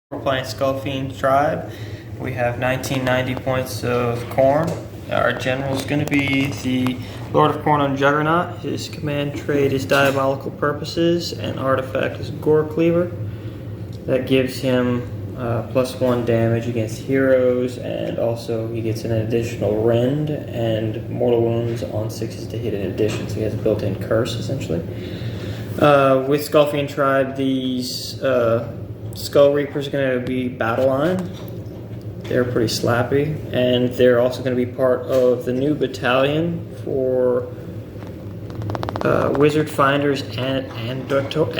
We're playing Skullfiend Tribe. We have 1990 points of Khorne. Our general is going to be the Lord of Khorne on Juggernaut. His command trait is Diabolical Purposes, and artifact is Gorecleaver. That gives him +1 damage against heroes, and also he gets an additional rend and mortal wounds on 6s to hit in addition, so he has a built-in curse essentially. With Skullfiend Tribe, these Skullreapers are going to be BATTLELINE. They're pretty slappy, and they're also going to be part of the new battalion for Wizard Finders and Andator,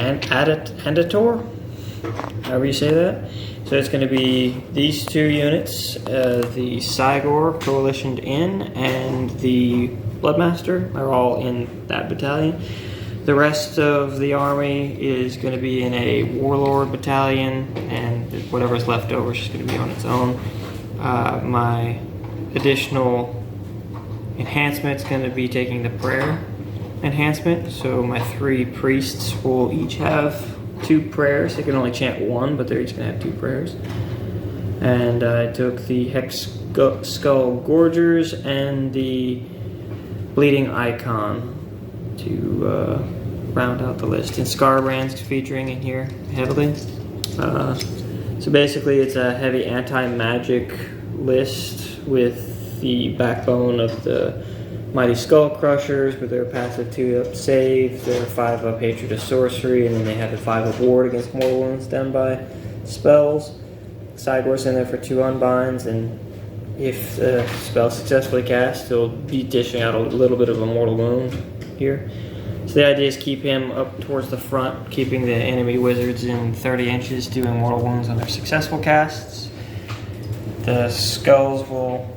however you say that. So it's going to be these two units, the Sigmar coalitioned in, and the Bloodmaster are all in that battalion. The rest of the army is going to be in a Warlord battalion, and whatever's left over is just going to be on its own. My additional enhancement is going to be taking the prayer enhancement, so my 3 priests will each have 2 prayers. They can only chant 1, but they're each going to have 2 prayers. And I took the Hex Skull Gorgers and the Bleeding Icon to round out the list. And Skarbrand's featuring in here heavily. So basically it's a heavy anti-magic list with the backbone of the Mighty Skullcrushers with their passive 2-up save, their 5-up hatred of sorcery, and then they have the 5-up ward against mortal wounds done by spells. Sigmar's in there for 2 unbinds, and if the spell successfully cast, they'll be dishing out a little bit of a mortal wound here. So the idea is keep him up towards the front, keeping the enemy wizards in 30 inches, doing mortal wounds on their successful casts. The skulls will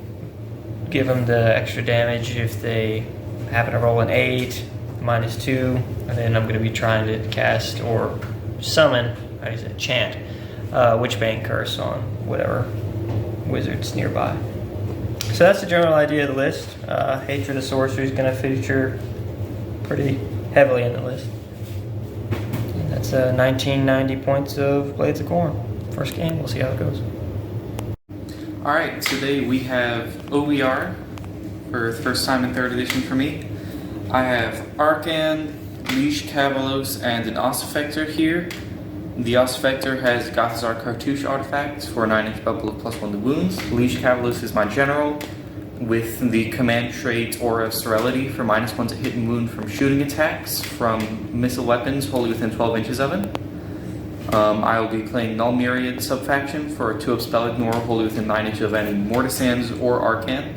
give them the extra damage if they happen to roll an 8, -2, and then I'm going to be trying to cast or summon, how do you say, chant, Witchbane curse on whatever wizards nearby. So that's the general idea of the list. Hatred of Sorcery is going to feature pretty heavily in the list. And that's 1990 points of Blades of Khorne. First game, we'll see how it goes. Alright, today we have OER for the first time in 3rd edition for me. I have Arcan, Leash Cavalos, and an Ossifector here. The Ossifector has Gothazar Cartouche artifacts for a 9-inch bubble of +1 to wounds. Leash Cavalos is my general, with the command trait Aura of Sterility for -1 to hit and wound from shooting attacks from missile weapons wholly within 12 inches of him. I'll be playing Null Myriad Subfaction for a 2-up spell ignore wholly within 9 inches of any Mortisans or Arcan.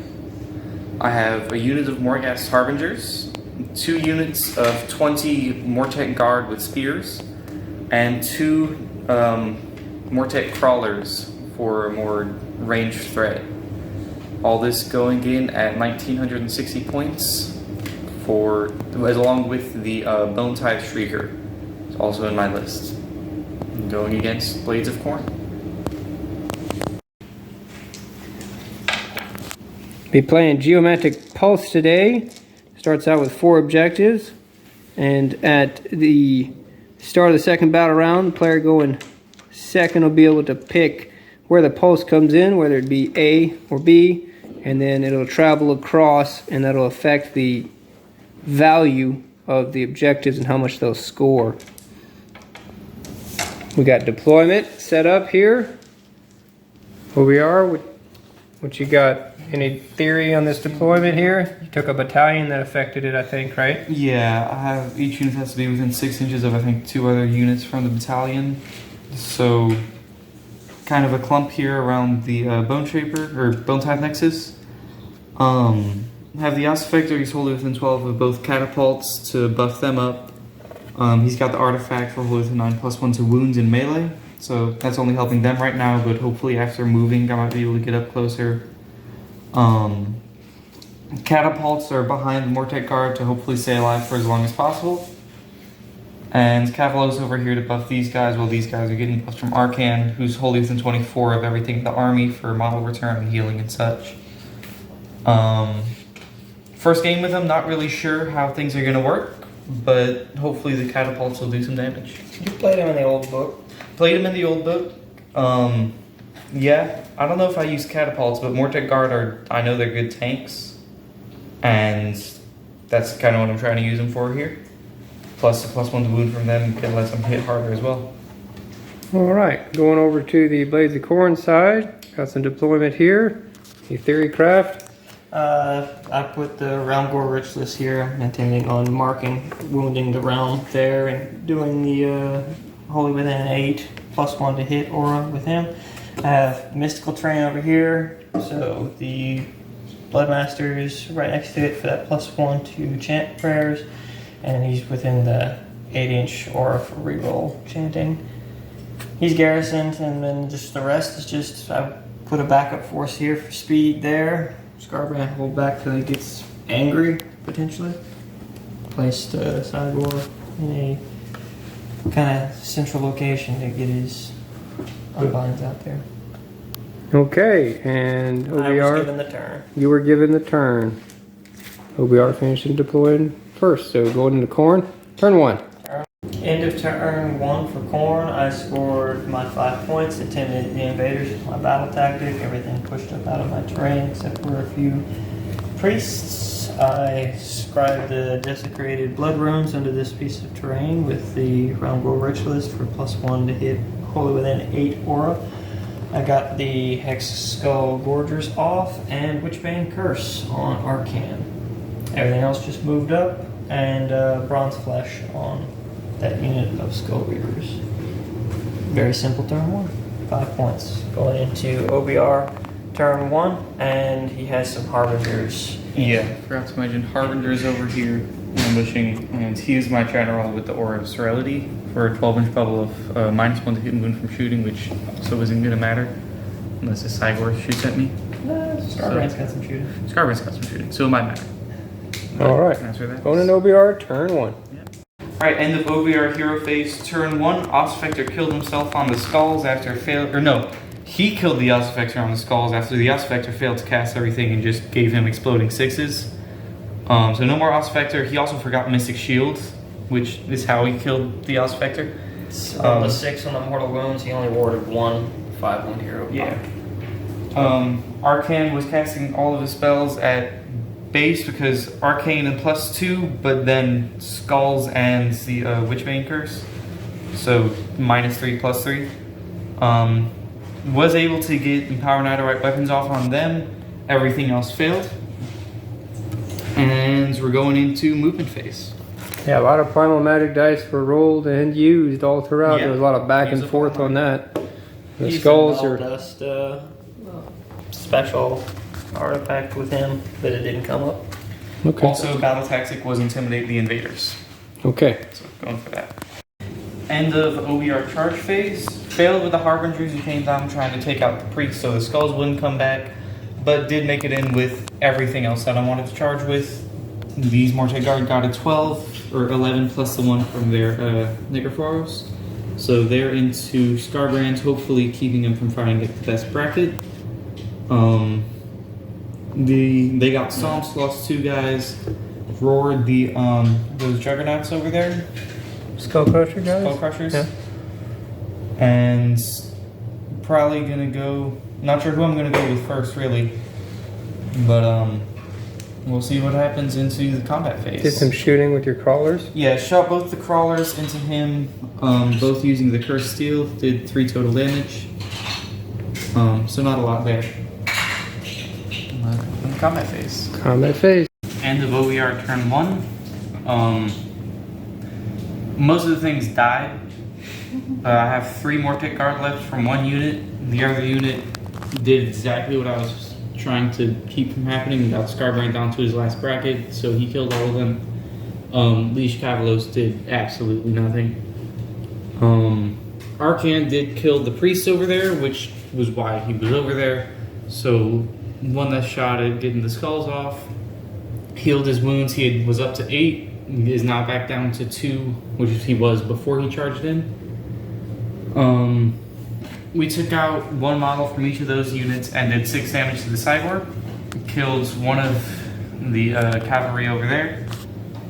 I have a unit of Morghast Harbingers, 2 units of 20 Mortek Guard with spears, and 2 Mortek Crawlers for a more ranged threat. All this going in at 1960 points for, along with the Bone Tithe Shrieker. It's also in my list. Going against Blades of Khorne. Be playing Geomantic Pulse today. Starts out with 4 objectives, and at the start of the second battle round, the player going second will be able to pick where the pulse comes in, whether it be A or B, and then it'll travel across, and that'll affect the value of the objectives and how much they'll score. We got deployment set up here. Where we are, what you got? Any theory on this deployment here? You took a battalion that affected it, I think, right? Yeah, I have each unit has to be within 6 inches of, I think, 2 other units from the battalion. So, kind of a clump here around the Bone Tithe Nexus. Have the Ossifector, he's wholly within 12 of both catapults to buff them up. He's got the artifact for wholly within 9 +1 to wounds in melee. So that's only helping them right now, but hopefully after moving I might be able to get up closer. Catapults are behind the Mortek Guard to hopefully stay alive for as long as possible. And Cavalos over here to buff these guys, while these guys are getting buffed from Arcan, who's wholly within 24 of everything in the army for model return and healing and such. First game with them, not really sure how things are going to work, but hopefully the catapults will do some damage. You played him in the old book. Played him in the old book. Yeah, I don't know if I use catapults, but Mortek Guard I know they're good tanks. And that's kind of what I'm trying to use them for here. Plus a +1 to wound from them can let them hit harder as well. Alright, going over to the Blades of Khorne side. Got some deployment here. The Theory Craft. I put the Realmgore Ritualist here, intending on marking, wounding the realm there, and doing the Holy Within 8 +1 to hit aura with him. I have Mystical Terrain over here, so the Bloodmaster is right next to it for that +1 to chant prayers, and he's within the 8-inch aura for reroll chanting. He's garrisoned, and then just the rest is just, I put a backup force here for speed there. Skarbrand hold back till he gets angry, potentially. Placed Sigmar in a kind of central location to get his unbinds out there. Okay, and OBR. I was given the turn. You were given the turn. OBR finished and deployed first, so going into Khorne. Turn 1. End of turn 1 for Khorne. I scored my 5 points, intimidated the invaders with my battle tactic, everything pushed up out of my terrain except for a few priests. I scribed the desecrated blood runes under this piece of terrain with the Realmgore Ritualist for +1 to hit Holy Within 8 aura. I got the Hex Skull Gorgers off and Witchbane Curse on Arcane. Everything else just moved up, and Bronze Flesh on that unit of Skullreapers. Very simple turn 1. 5 points. Going into OBR turn 1, and he has some Harbingers. Yeah, forgot to mention Harbinger's over here ambushing, and he used my general with the Aura of Serenity for a 12-inch bubble of -1 to hit and wound from shooting, which also isn't going to matter unless the Sigmar shoots at me. Skarbrand's got some shooting. Skarbrand's got some shooting, so it might matter. Alright, going into OBR, turn 1. Alright, end of OBR hero phase, turn 1. Ossiarch killed himself on the skulls after he killed the Ossiarch on the skulls after the Ossiarch failed to cast everything and just gave him exploding 6s. So no more Ossiarch. He also forgot Mystic Shield, which is how he killed the Ossiarch. On the 6 on the Mortal Wounds, he only warded 1 5/1 hero. Yeah. Arcane was casting all of his spells at base because Arcane and +2, but then Skulls and the Witchbane Curse. So -3 +3. Was able to get Empower Netherite weapons off on them. Everything else failed. And we're going into movement phase. Yeah, a lot of Primal Magic dice were rolled and used all throughout. Yeah. There was a lot of back and forth on that. The skulls are... Nulldust special artifact with him, but it didn't come up. Okay. Also, battle tactic was intimidate the invaders. Okay. So going for that. End of OBR charge phase. Failed with the Harbingers who came down trying to take out the priests, so the skulls wouldn't come back, but did make it in with everything else that I wanted to charge with. These Mortek Guard got a 12 or 11 plus the one from their Necrophoros. So they're into Skarbrand, hopefully keeping them from trying to get the best bracket. They got Stomps, lost 2 guys. Roared those Juggernauts over there. Skullcrusher guys? Skullcrushers. Yeah. And probably gonna go, not sure who I'm gonna go with first really. But we'll see what happens into the combat phase. Did some shooting with your crawlers? Yeah, shot both the crawlers into him, both using the Cursed Steel, did 3 total damage. So not a lot there. In the combat phase. Combat phase. End of OER turn 1. Most of the things died. I have 3 more Mortek Guard left from 1 unit. The other unit did exactly what I was trying to keep from happening. Got Skarbrand down to his last bracket, so he killed all of them. Leash Cavalos did absolutely nothing. Arcan did kill the priest over there, which was why he was over there. So one less shot at getting the skulls off. Healed his wounds. He was up to 8. He is now back down to 2, which he was before he charged in. We took out 1 model from each of those units and did 6 damage to the Sigmar. Killed one of the cavalry over there.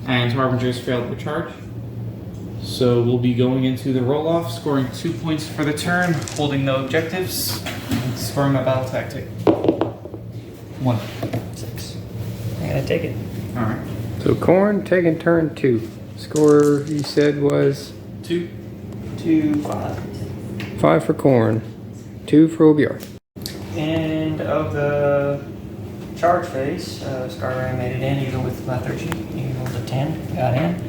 And Harbingers failed to charge. So we'll be going into the roll-off, scoring 2 points for the turn, holding no objectives, and scoring my battle tactic. 1. 6. I'm gonna take it. Alright. So Khorne taking turn 2. Score you said was 2. 2, 5. 5 for Khorne, 2 for Ossiarch. And of the charge phase, Skarbrand made it in even with lethargy. He rolled a 10, got in.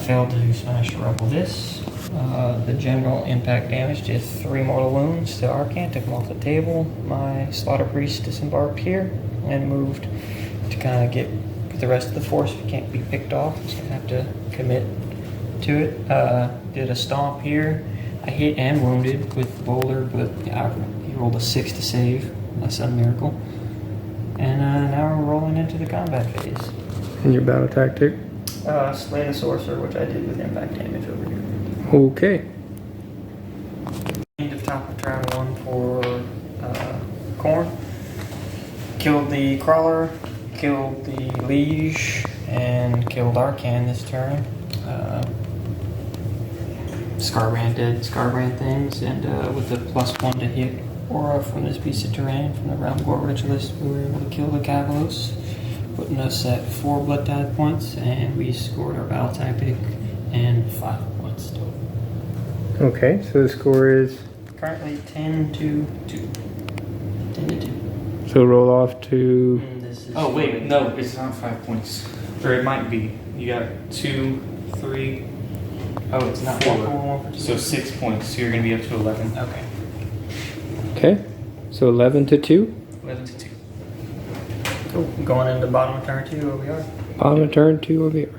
Failed to smash or rebel this. The general impact damage did 3 mortal wounds to Arcan, took him off the table. My Slaughterpriest disembarked here and moved to kind of get the rest of the force. If it can't be picked off, just gonna have to commit to it. Did a stomp here. I hit and wounded with the boulder, but he rolled a 6 to save. That's a miracle. And now we're rolling into the combat phase. And your battle tactic? Slay the sorcerer, which I did with impact damage over here. Okay. End of top of turn 1 for Khorne. Killed the crawler, killed the liege, and killed Arcan this turn. Skarbrand did Skarbrand things, and with the +1 to hit aura from this piece of terrain from the Realmgore Ritualist, we were able to kill the Cavalos, putting us at 4 blood tithe points, and we scored our battle tactic and 5 points total. Okay, so the score is? Currently 10 to 2. 10 to 2. So roll off to... And this is Oh wait, no, it's not 5 points. Or it might be. You got 2, 3. Oh, it's not 4. 1 for 2. So 6 points. So you're gonna be up to 11. Okay. Okay, so 11 to 2. 11 to 2. Cool. Going into bottom of turn 2, where we are. Bottom of turn 2 over here.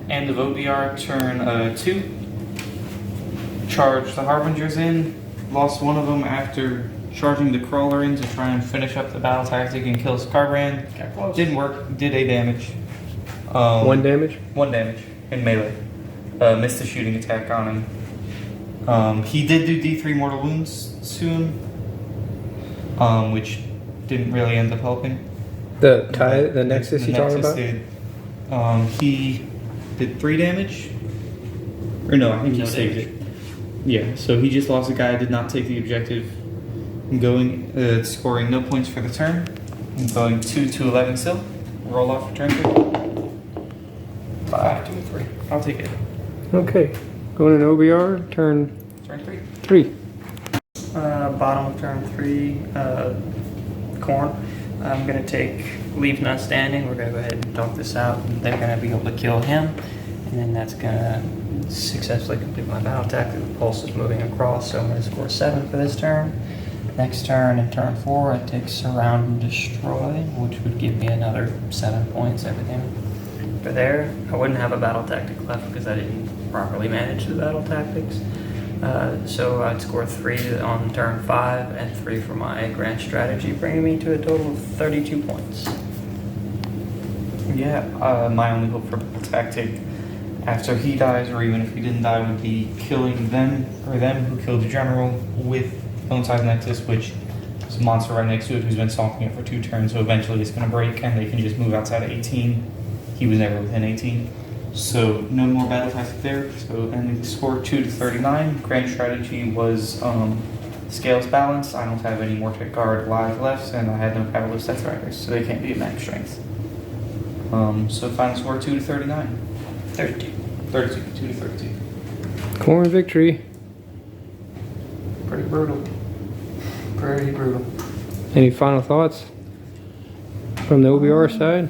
End of OBR, turn 2. Charge the Harbingers in. Lost one of them after charging the Crawler in to try and finish up the battle tactic and kill Skarbrand. Got close. Didn't work. Did 8 damage. 1 damage? 1 damage in melee. Missed the shooting attack on him. He did do D3 mortal wounds to him, which didn't really end up helping. The Nexus you're talking about? He did 3 damage. Or no, I think he saved it. Yeah, so he just lost a guy, did not take the objective. Going, scoring no points for the turn. Going 2 to 11 still. Roll off for turn 3. 5 to 3. I'll take it. Okay, going in OBR, turn Turn 3. 3. Bottom of turn 3, Khorne. I'm going to leave none standing. We're going to go ahead and talk this out. They're going to be able to kill him. And then that's going to successfully complete my battle tactic. The pulse is moving across, so I'm going to score 7 for this turn. Next turn, in turn 4, I take Surround and Destroy, which would give me another 7 points, everything. For there, I wouldn't have a battle tactic left because I didn't properly manage the battle tactics. So I'd score 3 on turn 5 and 3 for my grand strategy, bringing me to a total of 32 points. Yeah, my only hope for battle tactic after he dies, or even if he didn't die, would be killing them, or them who killed the general with Boneside Nexus, which is a monster right next to it who's been stalking it for 2 turns, so eventually it's going to break and they can just move outside of 18. He was never within 18. So no more battle tactic there. So and the score 2 to 39. Grand strategy was scales balance. I don't have any more Tech Guard live left, and I had no Catalyst Death Riders, so they can't be at max strength. So final score 2 to 39. 32. 32. 2 to 32. Khorne victory. Pretty brutal. Pretty brutal. Any final thoughts from the OBR side?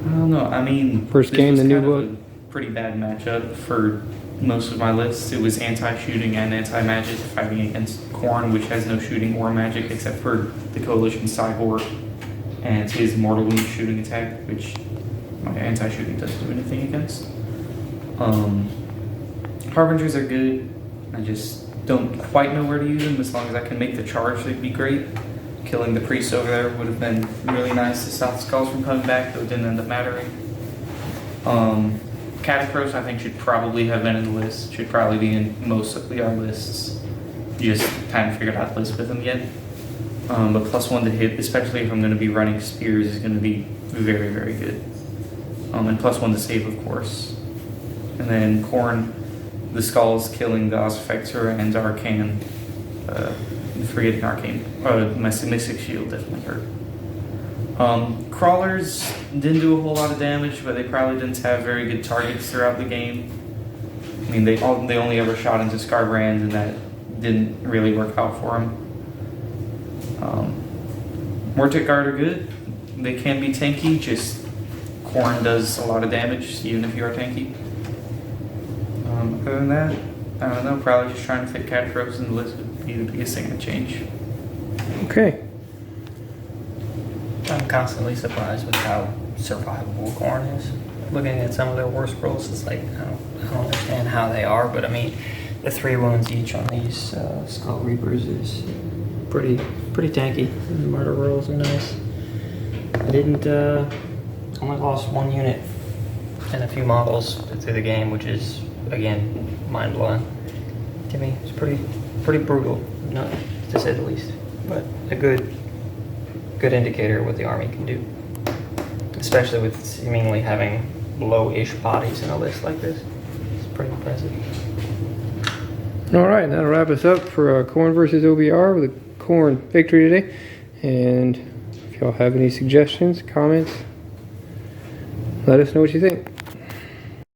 I don't know. I mean, First this game, was the new kind of book. a pretty bad matchup for most of my lists. It was anti-shooting and anti-magic fighting against Khorne, which has no shooting or magic except for the Coalition Cyborg and his Mortal Wound shooting attack, which my anti-shooting doesn't do anything against. Harbingers are good. I just don't quite know where to use them. As long as I can make the charge, they'd be great. Killing the priest over there would have been really nice to stop the skulls from coming back, though it didn't end up mattering. Catacross, I think, should probably have been in the list. Should probably be in most of our lists. Just haven't figured out the list with them yet. But +1 to hit, especially if I'm going to be running spears, is going to be very, very good. And +1 to save, of course. And then Khorne, the skulls killing the Ossiarch and Arcane. Forgetting Arcane. My Mystic Shield definitely hurt. Crawlers didn't do a whole lot of damage, but they probably didn't have very good targets throughout the game. I mean, they only ever shot into Skarbrand, and that didn't really work out for them. Mortic Guard are good. They can be tanky, just Khorne does a lot of damage, even if you are tanky. Other than that, I don't know, probably just trying to fit cat ropes in the list would be the biggest thing to change. Okay. I'm constantly surprised with how survivable Khorne is. Looking at some of their worst rolls, it's like, I don't understand how they are, but I mean, the 3 wounds each on these Skullreapers is pretty tanky. The murder rolls are nice. I didn't, only lost 1 unit and a few models through the game, which is, again, mind-blowing. To me, it's pretty brutal, not to say the least, but a good indicator of what the army can do, especially with seemingly having low-ish bodies in a list like this. It's pretty impressive. All right, that'll wrap us up for Khorne versus OBR with a Khorne victory today. And if y'all have any suggestions, comments, let us know what you think.